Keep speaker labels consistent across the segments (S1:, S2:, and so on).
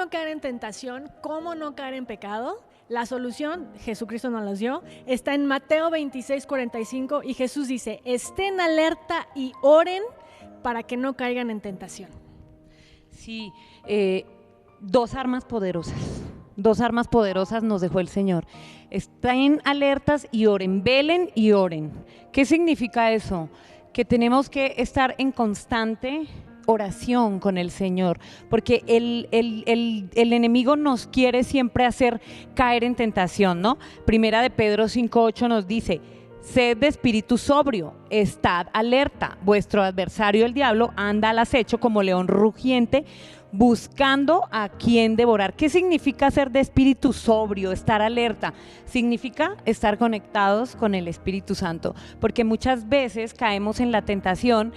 S1: no caer en tentación? ¿Cómo no caer en pecado? La solución, Jesucristo nos las dio, está en Mateo 26:45 y Jesús dice, estén alerta y oren para que no caigan en tentación.
S2: Sí, dos armas poderosas nos dejó el Señor. Estén alertas y oren, velen y oren. ¿Qué significa eso? Que tenemos que estar en constante oración con el Señor, porque el enemigo nos quiere siempre hacer caer en tentación, ¿no? Primera de Pedro 5:8 nos dice, sed de espíritu sobrio, estad alerta, vuestro adversario el diablo anda al acecho como león rugiente, buscando a quien devorar. ¿Qué significa ser de espíritu sobrio, estar alerta? Significa estar conectados con el Espíritu Santo, porque muchas veces caemos en la tentación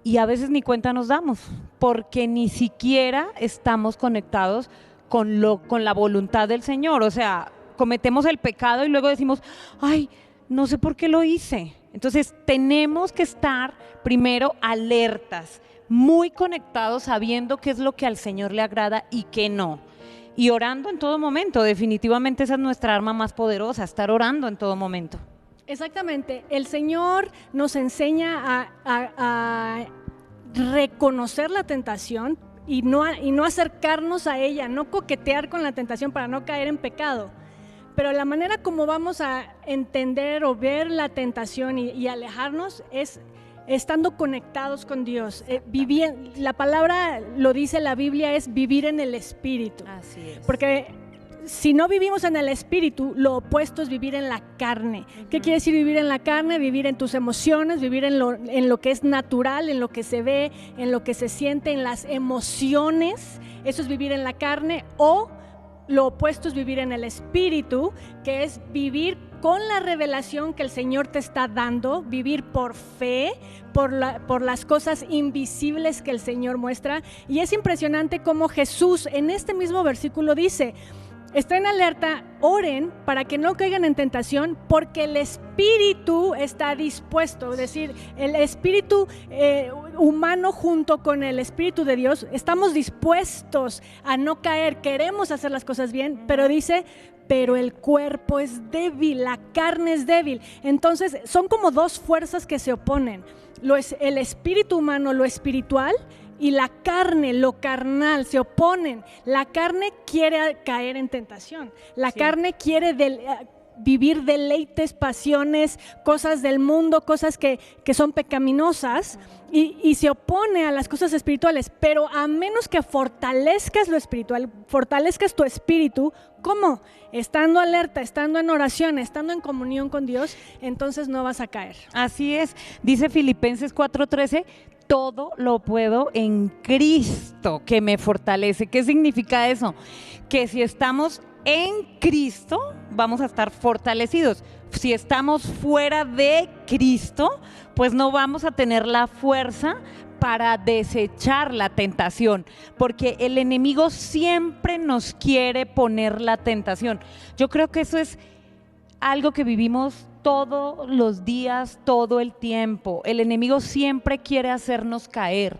S2: y a veces ni cuenta nos damos, porque ni siquiera estamos conectados con la voluntad del Señor. O sea, cometemos el pecado y luego decimos, ay, no sé por qué lo hice. Entonces tenemos que estar primero alertas, muy conectados, sabiendo qué es lo que al Señor le agrada y qué no. Y orando en todo momento, definitivamente esa es nuestra arma más poderosa, estar orando en todo momento.
S1: Exactamente, el Señor nos enseña a reconocer la tentación y no acercarnos a ella, no coquetear con la tentación para no caer en pecado. Pero la manera como vamos a entender o ver la tentación y alejarnos es estando conectados con Dios. La palabra lo dice la Biblia, es vivir en el Espíritu.
S2: Así es.
S1: Porque si no vivimos en el Espíritu, lo opuesto es vivir en la carne. ¿Qué quiere decir vivir en la carne? Vivir en tus emociones, vivir en lo que es natural, en lo que se ve, en lo que se siente, en las emociones. Eso es vivir en la carne. O lo opuesto es vivir en el Espíritu, que es vivir con la revelación que el Señor te está dando, vivir por fe, por las cosas invisibles que el Señor muestra. Y es impresionante cómo Jesús en este mismo versículo dice, estén alerta, oren para que no caigan en tentación, porque el espíritu está dispuesto, es decir, el espíritu humano junto con el espíritu de Dios, estamos dispuestos a no caer, queremos hacer las cosas bien, pero dice, pero el cuerpo es débil, la carne es débil. Entonces son como dos fuerzas que se oponen, el espíritu humano, lo espiritual, y la carne, lo carnal, se oponen. La carne quiere caer en tentación. La carne quiere vivir deleites, pasiones, cosas del mundo, cosas que son pecaminosas y se opone a las cosas espirituales. Pero a menos que fortalezcas lo espiritual, fortalezcas tu espíritu, ¿cómo? Estando alerta, estando en oración, estando en comunión con Dios, entonces no vas a caer.
S2: Así es, dice Filipenses 4:13, todo lo puedo en Cristo que me fortalece. ¿Qué significa eso? Que si estamos en Cristo, vamos a estar fortalecidos. Si estamos fuera de Cristo, pues no vamos a tener la fuerza para desechar la tentación, porque el enemigo siempre nos quiere poner la tentación. Yo creo que eso es algo que vivimos todos los días, todo el tiempo. El enemigo siempre quiere hacernos caer.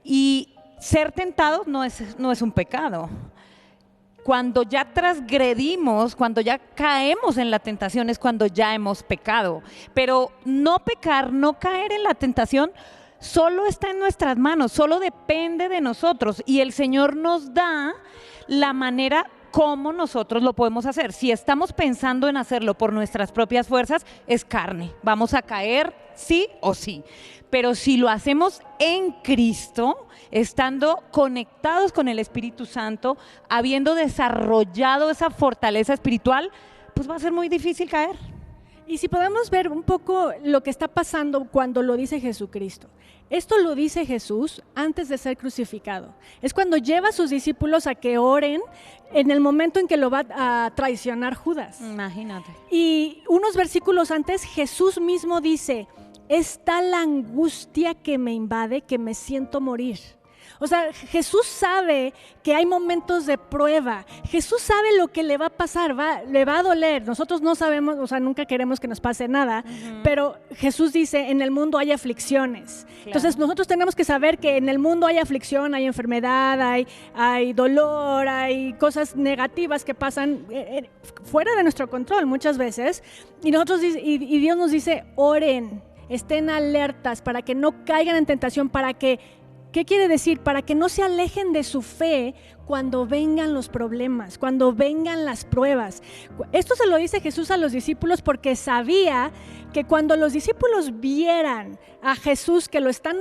S2: Y ser tentados no es un pecado. Cuando ya transgredimos, cuando ya caemos en la tentación, es cuando ya hemos pecado. Pero no pecar, no caer en la tentación, solo está en nuestras manos, solo depende de nosotros. Y el Señor nos da la manera cómo nosotros lo podemos hacer. Si estamos pensando en hacerlo por nuestras propias fuerzas, es carne. Vamos a caer sí o sí. Pero si lo hacemos en Cristo, estando conectados con el Espíritu Santo, habiendo desarrollado esa fortaleza espiritual, pues va a ser muy difícil caer.
S1: Y si podemos ver un poco lo que está pasando cuando lo dice Jesucristo. Esto lo dice Jesús antes de ser crucificado. Es cuando lleva a sus discípulos a que oren en el momento en que lo va a traicionar Judas.
S2: Imagínate.
S1: Y unos versículos antes Jesús mismo dice, es tal la angustia que me invade que me siento morir. O sea, Jesús sabe que hay momentos de prueba. Jesús sabe lo que le va a pasar, le va a doler. Nosotros no sabemos, o sea, nunca queremos que nos pase nada, pero Jesús dice, en el mundo hay aflicciones. Claro. Entonces nosotros tenemos que saber que en el mundo hay aflicción, hay enfermedad, hay dolor, hay cosas negativas que pasan fuera de nuestro control muchas veces. Y Dios nos dice, oren, estén alertas para que no caigan en tentación, ¿qué quiere decir? Para que no se alejen de su fe cuando vengan los problemas, cuando vengan las pruebas. Esto se lo dice Jesús a los discípulos porque sabía que cuando los discípulos vieran a Jesús que lo están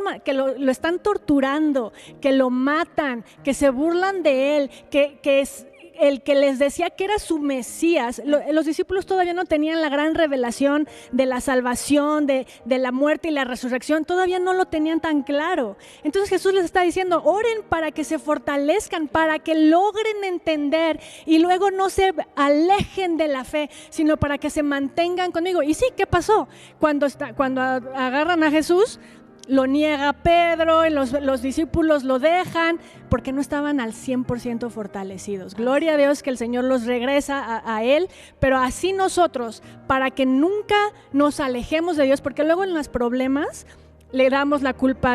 S1: torturando, que lo matan, que se burlan de él, que es el que les decía que era su Mesías, los discípulos todavía no tenían la gran revelación de la salvación, de la muerte y la resurrección, todavía no lo tenían tan claro. Entonces Jesús les está diciendo, oren para que se fortalezcan, para que logren entender y luego no se alejen de la fe, sino para que se mantengan conmigo. Y sí, ¿qué pasó? Cuando agarran a Jesús, lo niega Pedro, los discípulos lo dejan porque no estaban al 100% fortalecidos. Gloria a Dios que el Señor los regresa a Él, pero así nosotros, para que nunca nos alejemos de Dios, porque luego en los problemas le echamos la culpa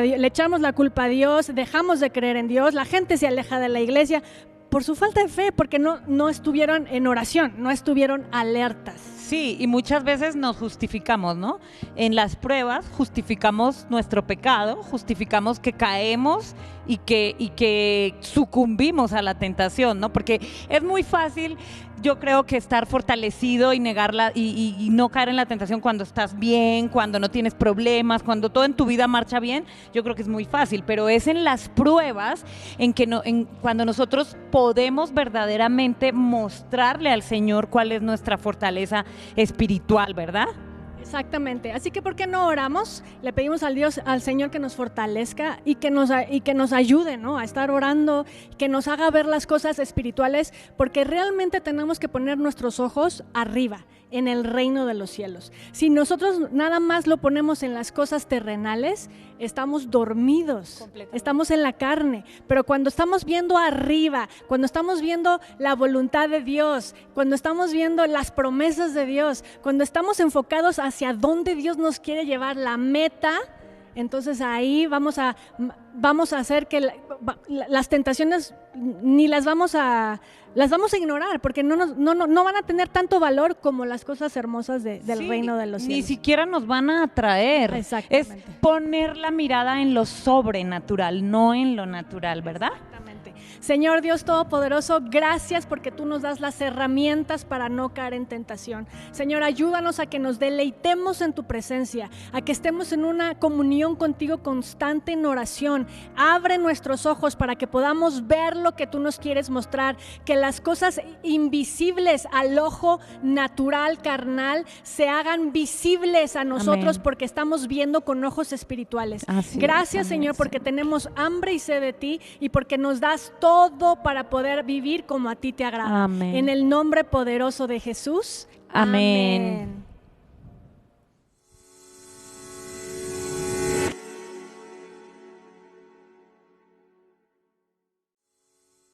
S1: a Dios, dejamos de creer en Dios, la gente se aleja de la iglesia por su falta de fe, porque no estuvieron en oración, no estuvieron alertas.
S2: Sí, y muchas veces nos justificamos, ¿no? En las pruebas justificamos nuestro pecado, justificamos que caemos y que sucumbimos a la tentación, ¿no? Porque es muy fácil, yo creo que estar fortalecido y negarla y no caer en la tentación cuando estás bien, cuando no tienes problemas, cuando todo en tu vida marcha bien, yo creo que es muy fácil, pero es en las pruebas cuando nosotros podemos verdaderamente mostrarle al Señor cuál es nuestra fortaleza espiritual, ¿verdad?
S1: Exactamente, así que ¿por qué no oramos? Le pedimos al Señor que nos fortalezca y que nos ayude, ¿no? A estar orando, que nos haga ver las cosas espirituales, porque realmente tenemos que poner nuestros ojos arriba, en el reino de los cielos. Si nosotros nada más lo ponemos en las cosas terrenales, estamos dormidos, estamos en la carne, pero cuando estamos viendo arriba, cuando estamos viendo la voluntad de Dios, cuando estamos viendo las promesas de Dios, cuando estamos enfocados hacia dónde Dios nos quiere llevar, la meta, entonces ahí vamos a hacer que las tentaciones ni las vamos a ignorar, porque no van a tener tanto valor como las cosas hermosas del reino de los cielos.
S2: Ni siquiera nos van a atraer.
S1: Exactamente.
S2: Es poner la mirada en lo sobrenatural, no en lo natural, ¿verdad?
S1: Exactamente. Señor Dios Todopoderoso, gracias porque tú nos das las herramientas para no caer en tentación. Señor, ayúdanos a que nos deleitemos en tu presencia, a que estemos en una comunión contigo constante en oración. Abre nuestros ojos para que podamos ver lo que tú nos quieres mostrar, que las cosas invisibles al ojo natural, carnal, se hagan visibles a nosotros. Amén. Porque estamos viendo con ojos espirituales. Gracias, Señor, porque tenemos hambre y sed de ti y porque nos das todo para poder vivir como a ti te agrada.
S2: Amén.
S1: En el nombre poderoso de Jesús.
S2: Amén.